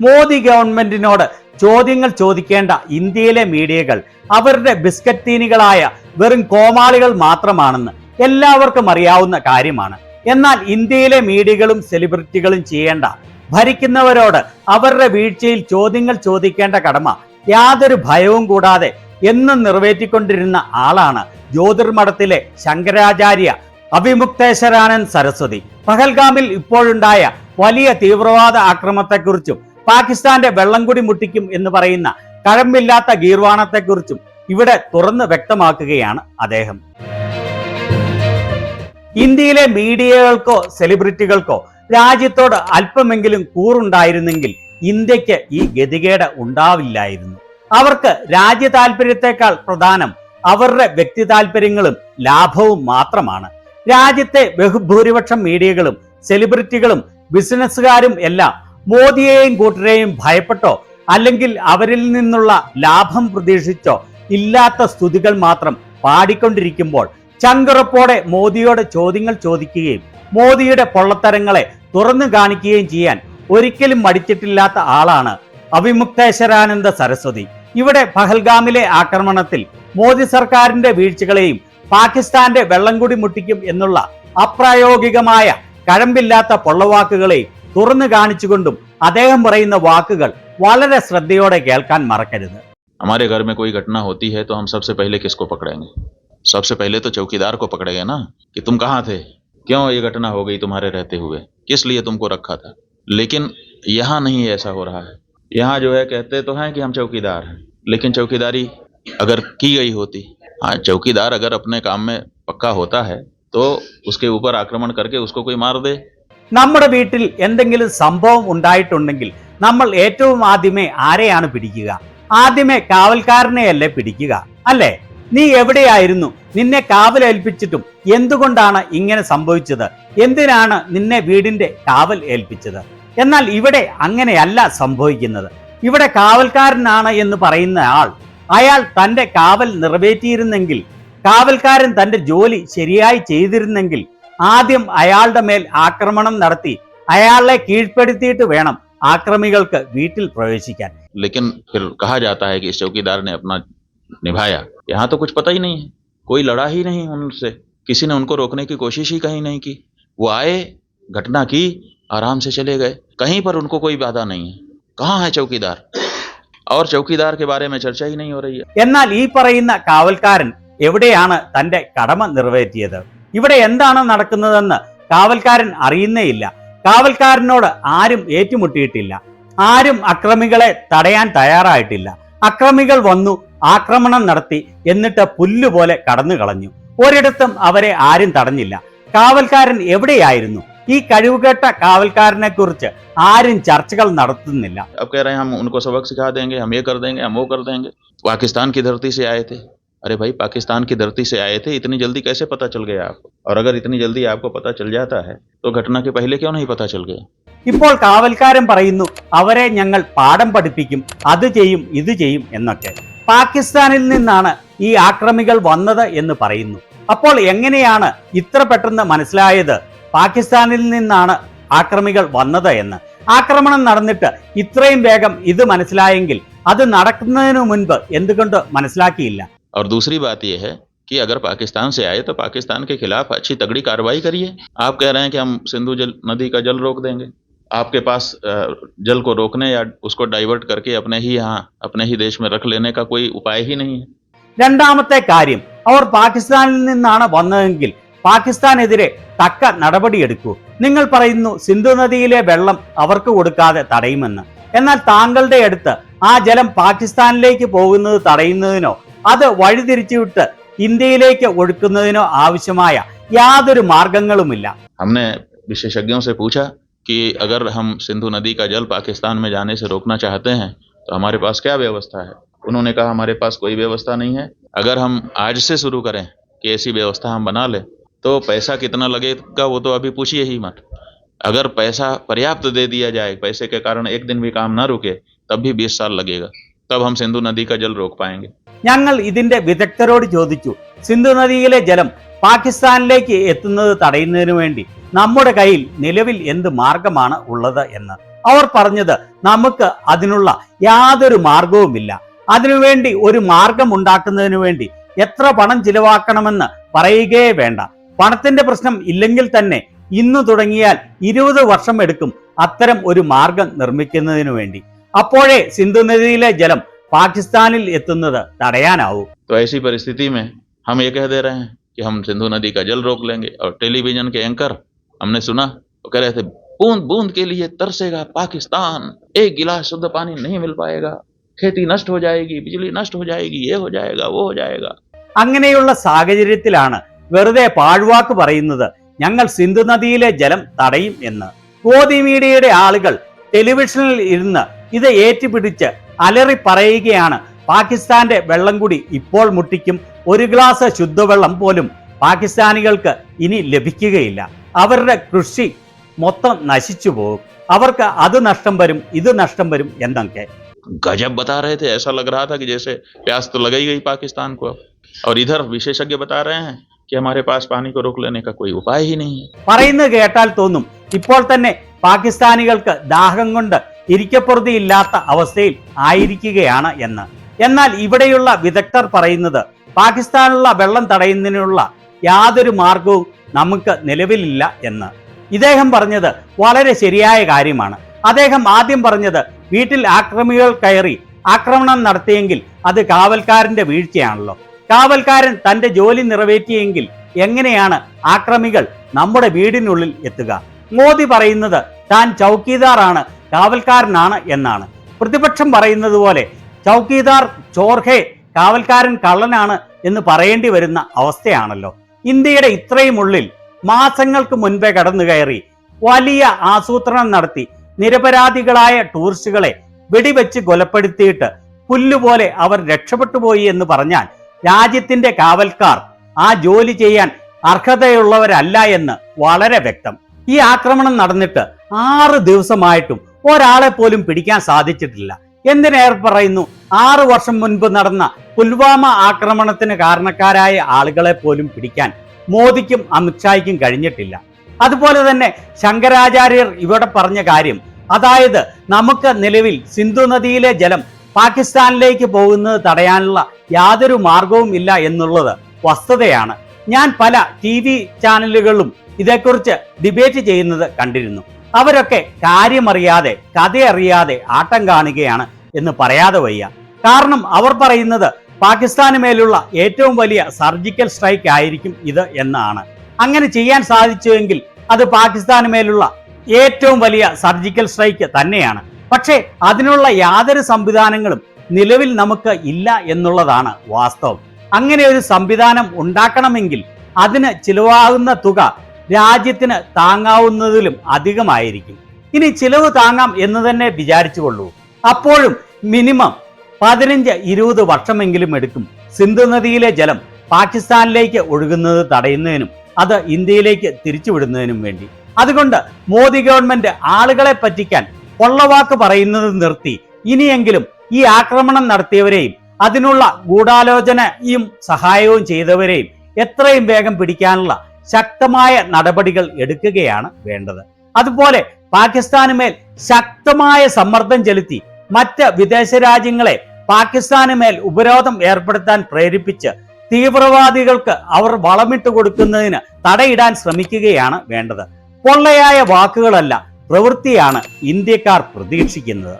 മോദി ഗവൺമെന്റിനോട് ചോദ്യങ്ങൾ ചോദിക്കേണ്ട ഇന്ത്യയിലെ മീഡിയകൾ അവരുടെ ബിസ്ക്കറ്റ് തീനികളായ വെറും കോമാളികൾ മാത്രമാണെന്ന് എല്ലാവർക്കും അറിയാവുന്ന കാര്യമാണ്. എന്നാൽ ഇന്ത്യയിലെ മീഡിയകളും സെലിബ്രിറ്റികളും ചെയ്യേണ്ട, ഭരിക്കുന്നവരോട് അവരുടെ വീഴ്ചയിൽ ചോദ്യങ്ങൾ ചോദിക്കേണ്ട കടമ യാതൊരു ഭയവും കൂടാതെ എന്നും നിറവേറ്റിക്കൊണ്ടിരുന്ന ആളാണ് ജ്യോതിർമഠത്തിലെ ശങ്കരാചാര്യ അവിമുക്തേശ്വരാനന്ദ് സരസ്വതി. പഹൽഗാമിൽ ഇപ്പോഴുണ്ടായ വലിയ തീവ്രവാദ ആക്രമണത്തെക്കുറിച്ചും പാകിസ്ഥാന്റെ വെള്ളംകുടി മുട്ടിക്കും എന്ന് പറയുന്ന കഴമ്പില്ലാത്ത ഗീർവാണത്തെക്കുറിച്ചും ഇവിടെ തുറന്ന് വ്യക്തമാക്കുകയാണ് അദ്ദേഹം. ഇന്ത്യയിലെ മീഡിയകൾക്കോ സെലിബ്രിറ്റികൾക്കോ രാജ്യത്തോട് അല്പമെങ്കിലും കൂറുണ്ടായിരുന്നെങ്കിൽ ഇന്ത്യക്ക് ഈ ഗതികേട് ഉണ്ടാവില്ലായിരുന്നു. അവർക്ക് രാജ്യ താല്പര്യത്തെക്കാൾ പ്രധാനം അവരുടെ വ്യക്തി താല്പര്യങ്ങളും ലാഭവും മാത്രമാണ്. രാജ്യത്തെ ബഹുഭൂരിപക്ഷം മീഡിയകളും സെലിബ്രിറ്റികളും ബിസിനസ്സുകാരും എല്ലാം മോദിയെയും കൂട്ടരെയും ഭയപ്പെട്ടോ അല്ലെങ്കിൽ അവരിൽ നിന്നുള്ള ലാഭം പ്രതീക്ഷിച്ചോ ഇല്ലാത്ത സ്തുതികൾ മാത്രം പാടിക്കൊണ്ടിരിക്കുമ്പോൾ ചങ്കുറപ്പോടെ മോദിയോട് ചോദ്യങ്ങൾ ചോദിക്കുകയും മോദിയുടെ പൊള്ളത്തരങ്ങളെ തുറന്നു കാണിക്കുകയും ചെയ്യാൻ ഒരിക്കലും മടിച്ചിട്ടില്ലാത്ത ആളാണ് അവിമുക്തേശ്വരാനന്ദ സരസ്വതി. ഇവിടെ പഹൽഗാമിലെ ആക്രമണത്തിൽ മോദി സർക്കാരിന്റെ വീഴ്ചകളെയും പാകിസ്ഥാന്റെ വെള്ളംകുടി മുട്ടിക്കും എന്നുള്ള അപ്രായോഗികമായ കഴമ്പില്ലാത്ത പൊള്ളവാക്കുകളെയും തുറന്നു കാണിച്ചുകൊണ്ടും അദ്ദേഹം പറയുന്ന വാക്കുകൾ വളരെ ശ്രദ്ധയോടെ കേൾക്കാൻ മറക്കരുത്. हमारे घर में कोई घटना होती है तो हम सबसे पहले किसको पकड़ेंगे? सबसे पहले तो चौकीदार को पकड़ेंगे ना, कि तुम कहाँ थे, क्यों ये घटना हो गई तुम्हारे रहते हुए, किस लिए तुमको रखा था। लेकिन यहाँ नहीं ऐसा हो रहा है। यहाँ जो है कहते तो हैं कि हम चौकीदार हैं, लेकिन चौकीदारी अगर की गई होती, हाँ चौकीदार अगर अपने काम में पक्का होता है तो उसके ऊपर आक्रमण करके उसको कोई मार दे. നമ്മുടെ വീട്ടിൽ എന്തെങ്കിലും സംഭവം ഉണ്ടായിട്ടുണ്ടെങ്കിൽ നമ്മൾ ഏറ്റവും ആദ്യമേ ആരെയാണ് പിടിക്കുക? ആദ്യമേ കാവൽക്കാരനെയല്ലേ പിടിക്കുക, അല്ലേ? നീ എവിടെയായിരുന്നു? നിന്നെ കാവലേൽപ്പിച്ചിട്ടും എന്തുകൊണ്ടാണ് ഇങ്ങനെ സംഭവിച്ചത്? എന്തിനാണ് നിന്നെ വീടിന്റെ കാവൽ ഏൽപ്പിച്ചത്? എന്നാൽ ഇവിടെ അങ്ങനെയല്ല സംഭവിക്കുന്നത്. ഇവിടെ കാവൽക്കാരനാണ് എന്ന് പറയുന്ന ആൾ, അയാൾ തന്റെ കാവൽ നിറവേറ്റിയിരുന്നെങ്കിൽ, കാവൽക്കാരൻ തന്റെ ജോലി ശരിയായി ചെയ്തിരുന്നെങ്കിൽ ആദ്യം അയാളുടെ മേൽ ആക്രമണം നടത്തി അയാളെ കീഴ്പ്പെടുത്തിയിട്ട് വേണം ആക്രമികൾക്ക് വീട്ടിൽ പ്രവേശിക്കാൻ. लेकिन फिर कहा जाता है कि इस चौकीदार ने अपना निभाया. यहाँ तो कुछ पता ही नहीं है, कोई लड़ा ही नहीं उनसे, किसी ने उनको रोकने की कोशिश ही कहीं नहीं की. वो आए, घटना की, आराम से चले गए, कहीं पर उनको कोई बाधा नहीं है. कहाँ है चौकीदार? और चौकीदार के बारे में चर्चा ही नहीं हो रही है. എന്നാൽ ഈ പറയുന്ന കാവൽക്കാരൻ എവിടെയാണ് തന്റെ കടമ നിറവേറ്റിയത്? ഇവിടെ എന്താണ് നടക്കുന്നതെന്ന് കാവൽക്കാരൻ അറിയുന്നേയില്ല. കാവൽക്കാരനോട് ആരും ഏറ്റുമുട്ടിയിട്ടില്ല. ആരും അക്രമികളെ തടയാൻ തയ്യാറായിട്ടില്ല. അക്രമികൾ വന്നു, ആക്രമണം നടത്തി, എന്നിട്ട് പുല്ലുപോലെ കടന്നു കളഞ്ഞു. ഒരിടത്തും അവരെ ആരും തടഞ്ഞില്ല. കാവൽക്കാരൻ എവിടെയായിരുന്നു? ഈ കഴിവുകെട്ട കാവൽക്കാരനെ കുറിച്ച് ആരും ചർച്ചകൾ നടത്തുന്നില്ല. अब कह रहे हैं हम उनको सबक सिखा देंगे, हम ये कर देंगे, हम वो कर देंगे. पाकिस्तान की धरती से आए थे. अरे भाई, पाकिस्तान की धरती से आए थे, इतनी जल्दी कैसे पता चल गया आपको? और अगर इतनी जल्दी आपको पता चल जाता है तो घटना के पहले क्यों नहीं पता चल गया? ഇപ്പോൾ കാവൽക്കാരൻ പറയുന്നു അവരെ ഞങ്ങൾ പാഠം പഠിപ്പിക്കും, അത് ചെയ്യും, ഇത് ചെയ്യും എന്നൊക്കെ. പാകിസ്ഥാനിൽ നിന്നാണ് ഈ ആക്രമികൾ വന്നത് എന്ന് പറയുന്നു. അപ്പോൾ എങ്ങനെയാണ് ഇത്ര പെട്ടെന്ന് മനസ്സിലായത് പാകിസ്ഥാനിൽ നിന്നാണ് ആക്രമികൾ വന്നത് എന്ന്? ആക്രമണം നടന്നിട്ട് ഇത്രയും വേഗം ഇത് മനസ്സിലായെങ്കിൽ അത് നടക്കുന്നതിനു മുൻപ് എന്തുകൊണ്ട് മനസ്സിലാക്കിയില്ല? और दूसरी बात यह है कि अगर पाकिस्तान से आए तो पाकिस्तान के खिलाफ अच्छी तगड़ी कार्रवाई करिए. आप कह रहे हैं कि हम सिंधु नदी का जल रोक देंगे. आपके पास जल को रोकने या उसको डाइवर्ट करके अपने ही यहाँ अपने ही देश में रख लेने का कोई उपाय ही नहीं है. രണ്ടാമത്തെ കാര്യം, അവർ പാകിസ്ഥാനിൽ നിന്നാണ് വന്നതെങ്കിൽ പാകിസ്ഥാനെതിരെ തക്ക നടപടിയെടുക്കൂ. നിങ്ങൾ പറയുന്നു സിന്ധു നദിയിലെ വെള്ളം അവർക്ക് കൊടുക്കാതെ തടയുമെന്ന്. എന്നാൽ താങ്കളുടെ അടുത്ത് ആ ജലം പാകിസ്ഥാനിലേക്ക് പോകുന്നത് തടയുന്നതിനോ അത് വഴിതിരിച്ചുവിട്ട് ഇന്ത്യയിലേക്ക് ഒഴുക്കുന്നതിനോ ആവശ്യമായ യാതൊരു മാർഗങ്ങളുമില്ല. हमने विशेषज्ञों से पूछा कि अगर हम सिंधु नदी का जल पाकिस्तान में जाने से रोकना चाहते हैं तो हमारे पास क्या व्यवस्था है. उन्होंने कहा हमारे पास कोई व्यवस्था नहीं है. अगर हम आज से शुरू करें कि ऐसी व्यवस्था हम बना लें तो पैसा कितना लगेगा वो तो अभी पूछिए ही मत. अगर पैसा पर्याप्त दे दिया जाए, पैसे के कारण एक दिन भी काम ना रुके, तब भी 20 साल लगेगा. तब हम सिंधु नदी का जल रोक पाएंगे. ഞങ്ങൾ ഇതിന്റെ വിദഗ്ധരോട് ചോദിച്ചു, സിന്ധു നദിയിലെ ജലം പാകിസ്ഥാനിലേക്ക് എത്തുന്നത് തടയുന്നതിനു വേണ്ടി നമ്മുടെ കയ്യിൽ നിലവിൽ എന്ത് മാർഗമാണ് ഉള്ളത് എന്ന്. അവർ പറഞ്ഞത് നമുക്ക് അതിനുള്ള യാതൊരു മാർഗവുമില്ല. അതിനുവേണ്ടി ഒരു മാർഗം ഉണ്ടാക്കുന്നതിന് വേണ്ടി എത്ര പണം ചിലവാക്കണമെന്ന് പറയുകയേ വേണ്ട. പണത്തിന്റെ പ്രശ്നം ഇല്ലെങ്കിൽ തന്നെ ഇന്ന് തുടങ്ങിയാൽ 20 വർഷം എടുക്കും അത്തരം ഒരു മാർഗം നിർമ്മിക്കുന്നതിനു വേണ്ടി. അപ്പോഴേ സിന്ധു നദിയിലെ ജലം പാകിസ്ഥാനിൽ എത്തുന്നത് തടയാനാവൂ. तो ऐसी परिस्थिति में हम ये कह दे रहे हैं कि हम सिंधु नदी का जल रोक लेंगे। और टेलीविजन के एंकर हमने सुना वो कह रहे थे बूंद बूंद के लिए तरसेगा पाकिस्तान, एक गिलास शुद्ध पानी नहीं मिल पाएगा, खेती नष्ट हो जाएगी, बिजली नष्ट हो जाएगी, ये हो जाएगा वो हो जाएगा. അങ്ങനെയുള്ള സാഹചര്യത്തിലാണ് വെറുതെ പാഴ്വാക്ക് പറയുന്നത് ഞങ്ങൾ സിന്ധു നദിയിലെ ജലം തടയും എന്ന്. മോദി മീഡിയയുടെ ആളുകൾ ടെലിവിഷനിൽ ഇരുന്ന് ഇത് ഏറ്റുപിടിച്ച് അലറി പറയുകയാണ് പാകിസ്ഥാന്റെ വെള്ളം കൂടി ഇപ്പോൾ മുട്ടിക്കും, ഒരു ഗ്ലാസ് ശുദ്ധവെള്ളം പോലും പാകിസ്ഥാനികൾക്ക് ഇനി ലഭിക്കുകയില്ല, അവരുടെ കൃഷി മൊത്തം നശിച്ചു പോകും, അവർക്ക് അത് നഷ്ടം വരും ഇത് നഷ്ടം വരും എന്നൊക്കെ गजब बता रहे थे। ऐसा लग रहा था कि जैसे प्यास तो लग ही गई पाकिस्तान को। और इधर विशेषज्ञ बता रहे हैं कि हमारे पास पानी को रोक लेने का कोई उपाय ही नहीं है. പറയുന്നത് കേട്ടാൽ തോന്നും ഇപ്പോൾ തന്നെ പാകിസ്ഥാനികൾക്ക് ദാഹം കൊണ്ട് ഇരിക്കപ്പുറതിയില്ലാത്ത അവസ്ഥയിൽ ആയിരിക്കുകയാണ് എന്ന്. എന്നാൽ ഇവിടെയുള്ള വിദഗ്ധർ പറയുന്നത് പാകിസ്ഥാനിലുള്ള വെള്ളം തടയുന്നതിനുള്ള യാതൊരു മാർഗവും നമുക്ക് നിലവിലില്ല എന്ന്. ഇദ്ദേഹം പറഞ്ഞത് വളരെ ശരിയായ കാര്യമാണ്. അദ്ദേഹം ആദ്യം പറഞ്ഞത് വീട്ടിൽ ആക്രമികൾ കയറി ആക്രമണം നടത്തിയെങ്കിൽ അത് കാവൽക്കാരന്റെ വീഴ്ചയാണല്ലോ. കാവൽക്കാരൻ തന്റെ ജോലി നിറവേറ്റിയെങ്കിൽ എങ്ങനെയാണ് ആക്രമികൾ നമ്മുടെ വീടിനുള്ളിൽ എത്തുക? മോദി പറയുന്നത് താൻ ചൗക്കീദാറാണ്, കാവൽക്കാരനാണ് എന്നാണ്. പ്രതിപക്ഷം പറയുന്നത് പോലെ ചൗക്കീദാർ ചോർഹെ, കാവൽക്കാരൻ കള്ളനാണ് എന്ന് പറയേണ്ടി വരുന്ന അവസ്ഥയാണല്ലോ. ഇന്ത്യയുടെ ഇത്രയും ഉള്ളിൽ മാസങ്ങൾക്ക് മുൻപേ കടന്നു കയറി വലിയ ആസൂത്രണം നടത്തി നിരപരാധികളായ ടൂറിസ്റ്റുകളെ വെടിവെച്ച് കൊലപ്പെടുത്തിയിട്ട് പുല്ലുപോലെ അവർ രക്ഷപ്പെട്ടു പോയി എന്ന് പറഞ്ഞാൽ രാജ്യത്തിന്റെ കാവൽക്കാർ ആ ജോലി ചെയ്യാൻ അർഹതയുള്ളവരല്ല എന്ന് വളരെ വ്യക്തം. ഈ ആക്രമണം നടന്നിട്ട് 6 ദിവസമായിട്ടും ഒരാളെ പോലും പിടിക്കാൻ സാധിച്ചിട്ടില്ല. എന്തിനേറെ പറയുന്നു, 6 വർഷം മുൻപ് നടന്ന പുൽവാമ ആക്രമണത്തിന് കാരണക്കാരായ ആളുകളെ പോലും പിടിക്കാൻ മോദിക്കും അമിത്ഷായ്ക്കും കഴിഞ്ഞിട്ടില്ല. അതുപോലെ തന്നെ ശങ്കരാചാര്യർ ഇവിടെ പറഞ്ഞ കാര്യം, അതായത് നമുക്ക് നിലവിൽ സിന്ധു നദിയിലെ ജലം പാകിസ്ഥാനിലേക്ക് പോകുന്നത് തടയാനുള്ള യാതൊരു മാർഗവും ഇല്ല എന്നുള്ളത് വസ്തുതയാണ്. ഞാൻ പല TV ചാനലുകളിലും ഇതേക്കുറിച്ച് ഡിബേറ്റ് ചെയ്യുന്നത് കണ്ടിരുന്നു. അവരൊക്കെ കാര്യമറിയാതെ കഥയറിയാതെ ആട്ടം കാണുകയാണ് എന്ന് പറയാതെ വയ്യ. കാരണം അവർ പറയുന്നത് പാകിസ്ഥാന് മേലുള്ള ഏറ്റവും വലിയ സർജിക്കൽ സ്ട്രൈക്ക് ആയിരിക്കും ഇത് എന്നാണ്. അങ്ങനെ ചെയ്യാൻ സാധിച്ചുവെങ്കിൽ അത് പാകിസ്ഥാന് മേലുള്ള ഏറ്റവും വലിയ സർജിക്കൽ സ്ട്രൈക്ക് തന്നെയാണ്. പക്ഷേ അതിനുള്ള യാതൊരു സംവിധാനങ്ങളും നിലവിൽ നമുക്ക് ഇല്ല എന്നുള്ളതാണ് വാസ്തവം. അങ്ങനെ ഒരു സംവിധാനം ഉണ്ടാക്കണമെങ്കിൽ അതിന് ചിലവാകുന്ന തുക രാജ്യത്തിന് താങ്ങാവുന്നതിലും അധികമായിരിക്കും. ഇനി ചിലവ് താങ്ങാം എന്ന് തന്നെ വിചാരിച്ചുകൊള്ളൂ. അപ്പോഴും മിനിമം 15-20 വർഷമെങ്കിലും എടുക്കും സിന്ധു നദിയിലെ ജലം പാകിസ്ഥാനിലേക്ക് ഒഴുകുന്നത് തടയുന്നതിനും അത് ഇന്ത്യയിലേക്ക് തിരിച്ചുവിടുന്നതിനും വേണ്ടി. അതുകൊണ്ട് മോദി ഗവൺമെന്റ് ആളുകളെ പറ്റിക്കാൻ കൊള്ളവാക്ക് പറയുന്നത് നിർത്തി ഇനിയെങ്കിലും ഈ ആക്രമണം നടത്തിയവരെയും അതിനുള്ള ഗൂഢാലോചനയും സഹായവും ചെയ്തവരെയും എത്രയും വേഗം പിടിക്കാനുള്ള ശക്തമായ നടപടികൾ എടുക്കുകയാണ് വേണ്ടത്. അതുപോലെ പാകിസ്ഥാന് മേൽ ശക്തമായ സമ്മർദ്ദം ചെലുത്തി മറ്റ് വിദേശ രാജ്യങ്ങളെ പാകിസ്ഥാന് മേൽ ഉപരോധം ഏർപ്പെടുത്താൻ പ്രേരിപ്പിച്ച് തീവ്രവാദികൾക്ക് അവർ വളമിട്ട് കൊടുക്കുന്നതിന് തടയിടാൻ ശ്രമിക്കുകയാണ് വേണ്ടത്. പൊള്ളയായ വാക്കുകളല്ല, പ്രവൃത്തിയാണ് ഇന്ത്യക്കാർ പ്രതീക്ഷിക്കുന്നത്.